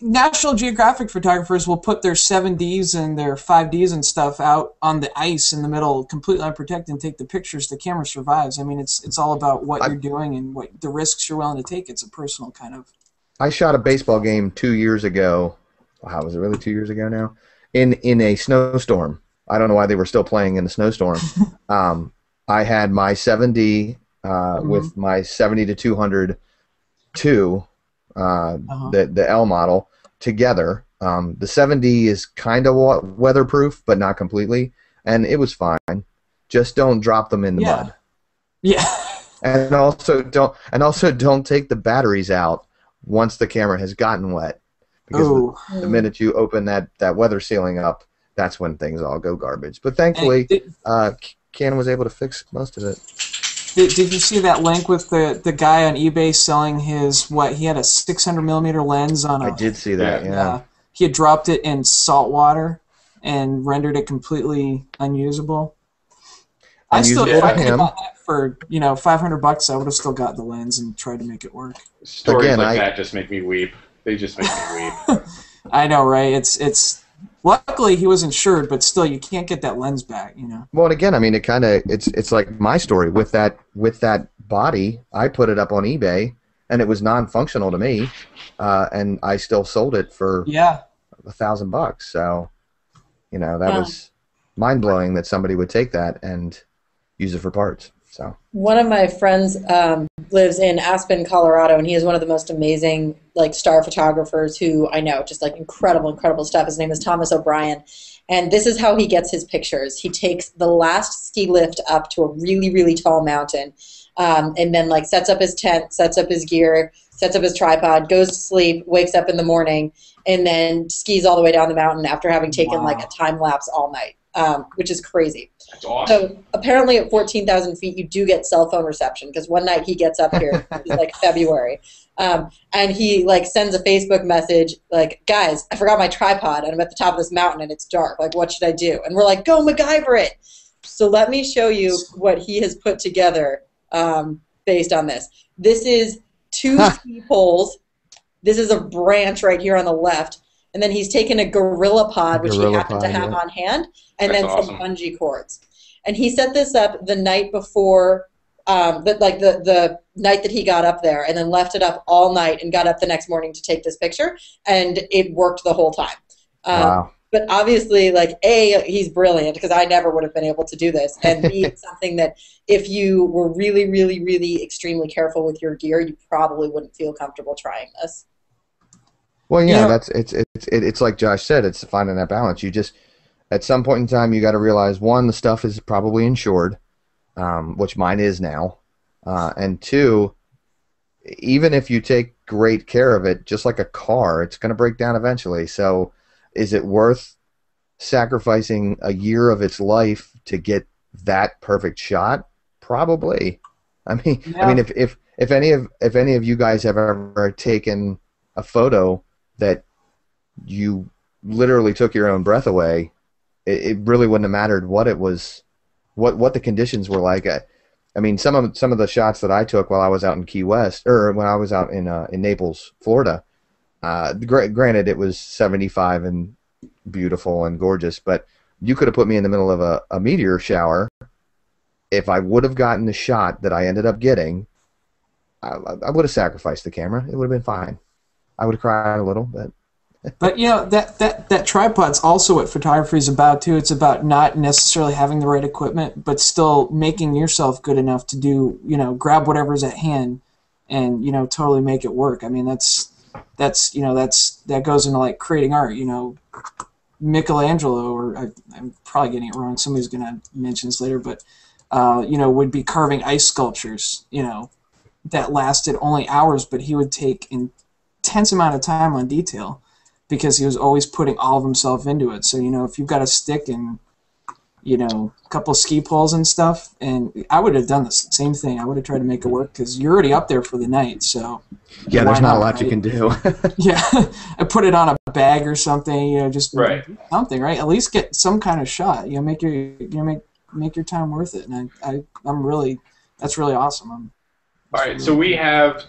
National Geographic photographers will put their 7Ds and their 5Ds and stuff out on the ice in the middle, completely unprotected, and take the pictures. The camera survives. I mean, it's all about what you're doing and what the risks you're willing to take. It's a personal kind of. I shot a baseball game 2 years ago. Wow, was it really 2 years ago now? In a snowstorm. I don't know why they were still playing in the snowstorm. I had my 7D with my 70 to 200 2. The L model together. The 7D is kind of weatherproof, but not completely, and it was fine. Just don't drop them in the mud. Yeah. And also don't take the batteries out once the camera has gotten wet, because the minute you open that weather sealing up, that's when things all go garbage. But thankfully, Canon was able to fix most of it. Did you see that link with the guy on eBay selling his he had a 600mm lens on I did see that. Yeah. He had dropped it in salt water and rendered it completely unusable. I still, if I could have got that for $500, I would have still got the lens and tried to make it work. Stories like that just make me weep. They just make me weep. I know, right? It's luckily he was insured, but still, you can't get that lens back, you know. Well, and again, I mean, it's like my story with that body. I put it up on eBay, and it was non-functional to me, and I still sold it for $1,000. So, you know, that was mind-blowing that somebody would take that and use it for parts. So one of my friends lives in Aspen, Colorado, and he is one of the most amazing star photographers who I know. Just incredible stuff. His name is Thomas O'Brien, and this is how he gets his pictures. He takes the last ski lift up to a really, really tall mountain, and then sets up his tent, sets up his gear, sets up his tripod, goes to sleep, wakes up in the morning, and then skis all the way down the mountain after having taken a time lapse all night, which is crazy. That's awesome. So apparently at 14,000 feet, you do get cell phone reception, because one night he gets up here, it's February, and he sends a Facebook message guys, I forgot my tripod and I'm at the top of this mountain and it's dark. What should I do? And we're like, go MacGyver it. So let me show you what he has put together based on this. This is 2 ski poles. This is a branch right here on the left. And then he's taken a Gorilla Pod, which he happened to have on hand, and then some bungee cords. And he set this up the night before, the night that he got up there, and then left it up all night and got up the next morning to take this picture, and it worked the whole time. Wow. But obviously, A, he's brilliant, because I never would have been able to do this, and B, it's something that if you were really, really, really extremely careful with your gear, you probably wouldn't feel comfortable trying this. Well, yeah, it's like Josh said, it's finding that balance. You just, at some point in time, you got to realize, one, the stuff is probably insured, which mine is now, and 2, even if you take great care of it, just like a car, it's going to break down eventually. So, is it worth sacrificing a year of its life to get that perfect shot? Probably. I mean, if if any of you guys have ever taken a photo that you literally took your own breath away, it really wouldn't have mattered what it was, what the conditions were like. I mean, some of the shots that I took while I was out in Key West, or when I was out in Naples, Florida. Granted, it was 75 and beautiful and gorgeous, but you could have put me in the middle of a meteor shower. If I would have gotten the shot that I ended up getting, I would have sacrificed the camera. It would have been fine. I would have cried a little, but. But you know that tripod's also what photography is about too. It's about not necessarily having the right equipment, but still making yourself good enough to do, grab whatever's at hand, and totally make it work. I mean that goes into like creating art. Michelangelo, or I'm probably getting it wrong. Somebody's gonna mention this later, but would be carving ice sculptures. That lasted only hours, but he would take intense amount of time on detail, because he was always putting all of himself into it. So, if you've got a stick and, a couple of ski poles and stuff, and I would have done the same thing. I would have tried to make it work, because you're already up there for the night, so. Yeah, there's not a lot you can do. Yeah, I put it on a bag or something, just right. Something, right? At least get some kind of shot, make your time worth it. And that's really awesome. All right, so we have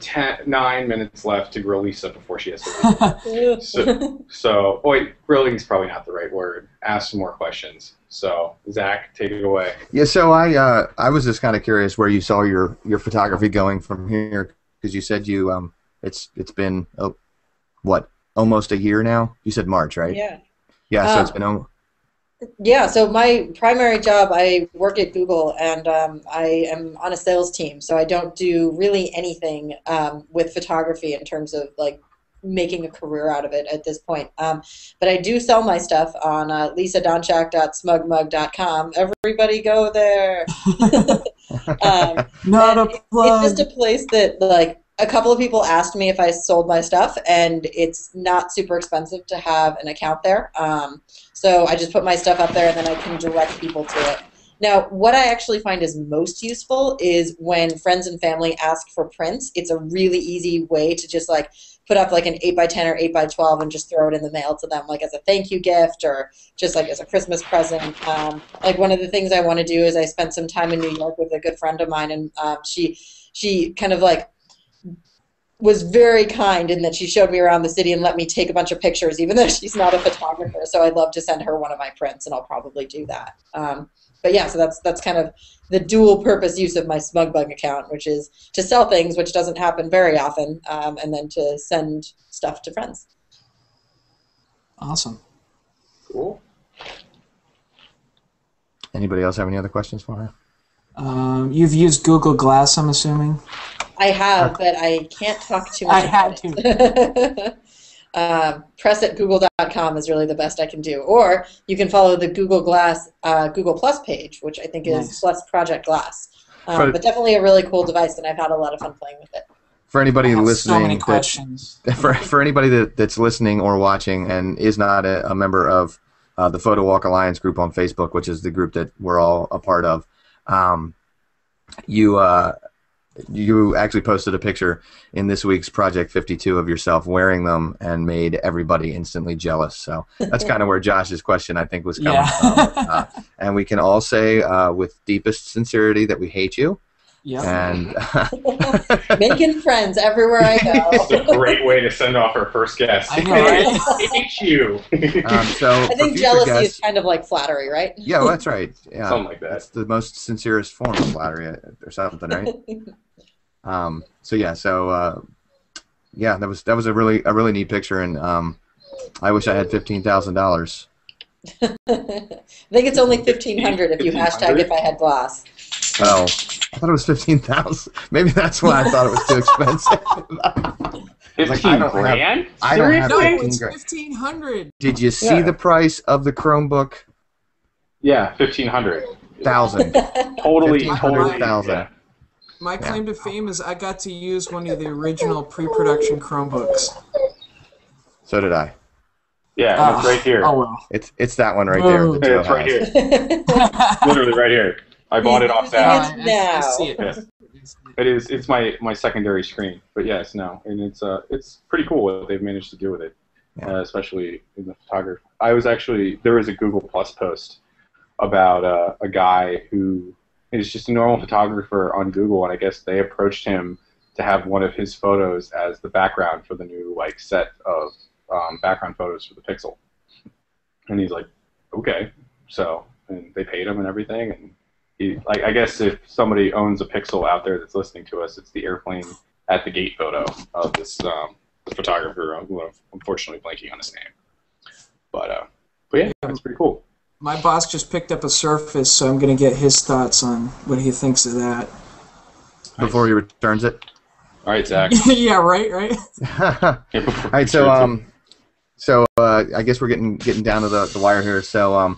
9 minutes left to grill Lisa before she has to leave. so wait, grilling's probably not the right word. Ask some more questions. So, Zach, take it away. Yeah, so I was just kind of curious where you saw your photography going from here, because you said it's been almost a year now. You said March, right? Yeah. Yeah, so it's been. Yeah, so my primary job, I work at Google, and I am on a sales team, so I don't do really anything with photography in terms of like making a career out of it at this point. But I do sell my stuff on lisadonchak.smugmug.com. Everybody go there. Not a plug. It's just a place that like a couple of people asked me if I sold my stuff, and it's not super expensive to have an account there. So I just put my stuff up there, and then I can direct people to it. Now, what I actually find is most useful is when friends and family ask for prints. It's a really easy way to just like put up like an 8x10 or 8x12 and just throw it in the mail to them, like as a thank you gift or just like as a Christmas present. Like one of the things I want to do is I spent some time in New York with a good friend of mine, and she kind of like was very kind in that she showed me around the city and let me take a bunch of pictures, even though she's not a photographer. So I'd love to send her one of my prints, and I'll probably do that. But yeah, so that's kind of the dual purpose use of my SmugBug account, which is to sell things, which doesn't happen very often, and then to send stuff to friends. Awesome. Cool. Anybody else have any other questions for her? You've used Google Glass, I'm assuming? I have, but I can't talk too much. I had to. Press at google.com is really the best I can do. Or you can follow the Google Glass Google Plus page, which I think is Nice. Plus Project Glass. But definitely a really cool device, and I've had a lot of fun playing with it. For anybody I have listening, so many questions. for anybody that's listening or watching and is not a member of the Photo Walk Alliance group on Facebook, which is the group that we're all a part of, you actually posted a picture in this week's Project 52 of yourself wearing them and made everybody instantly jealous. So that's kind of where Josh's question, I think, was coming from. And we can all say with deepest sincerity that we hate you. Yep. And Making friends everywhere I go. It's a great way to send off our first guest. I know, right? I hate you. so I for think future jealousy guests- is kind of like flattery, right? Yeah, well, that's right. Yeah, Something like that. That's the most sincerest form of flattery or something, right? That was a really neat picture, and I wish I had $15,000. I think it's only 1,500 if you hashtag if I had glass. Oh, I thought it was 15,000. Maybe that's why I thought it was too expensive. 15 grand? I don't have No, Seriously? it's 15 grand. $1,500. Did you see Yeah. the price of the Chromebook? Yeah, 1,500. $1,000. Totally, 1,500,000. yeah. My claim to fame is I got to use one of the original pre-production Chromebooks. So did I. Yeah, and it's right here. Oh well. It's that one right there. Whoa. that Yeah, Joe it's right has. here. Literally right here. I bought it off Using that. it now. I see it. Yeah. It is. It's my secondary screen. But yes, no, and it's pretty cool what they've managed to do with it, especially in the photography. There was a Google Plus post about a guy who is just a normal photographer on Google, and I guess they approached him to have one of his photos as the background for the new set of background photos for the Pixel. And he's like, okay. So, and they paid him and everything, and I guess if somebody owns a Pixel out there that's listening to us, it's the airplane at the gate photo of this photographer who I'm unfortunately blanking on his name. But yeah, that's pretty cool. My boss just picked up a Surface, so I'm going to get his thoughts on what he thinks of that. Before he returns it. All right, Zach. Yeah, right. All right, so I guess we're getting down to the wire here. So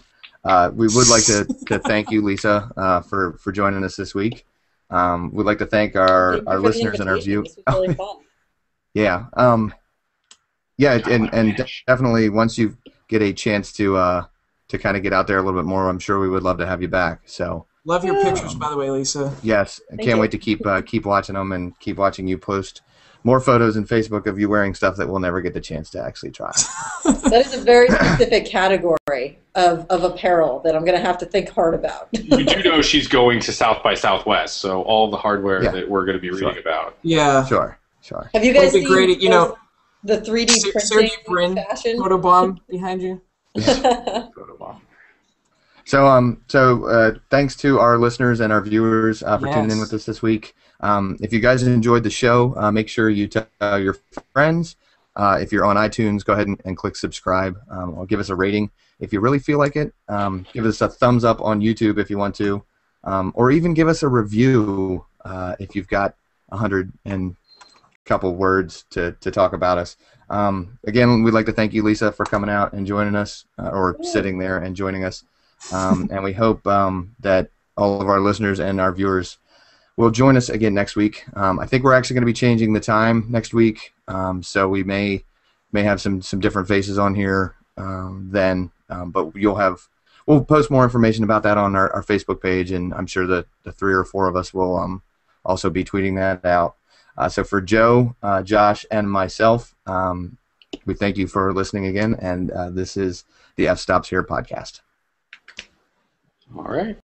we would like to thank you, Lisa, for joining us this week. We'd like to thank our listeners and our viewers. Really fun. Yeah, and definitely once you get a chance to kind of get out there a little bit more, I'm sure we would love to have you back. So love your pictures, by the way, Lisa. yes, I can't wait to keep watching them and keep watching you post more photos in Facebook of you wearing stuff that we'll never get the chance to actually try. That is a very specific category of apparel that I'm going to have to think hard about. You do know she's going to South by Southwest, so all the hardware that we're going to be reading about. Yeah. Sure. Have you guys seen great, the 3D Sergey printing Brin fashion? photobomb behind you. So thanks to our listeners and our viewers for tuning in with us this week. If you guys enjoyed the show, make sure you tell your friends. If you're on iTunes, go ahead and click subscribe or give us a rating if you really feel like it. Give us a thumbs up on YouTube if you want to, or even give us a review if you've got 100 and couple words to talk about us. Again, we'd like to thank you, Lisa, for coming out and joining us, or sitting there and joining us. And we hope that all of our listeners and our viewers will join us again next week. I think we're actually going to be changing the time next week, so we may have some different faces on here then, but we'll post more information about that on our Facebook page, and I'm sure that the 3 or 4 of us will also be tweeting that out. So for Joe, Josh, and myself, we thank you for listening again, and this is the F Stops Here podcast. All right.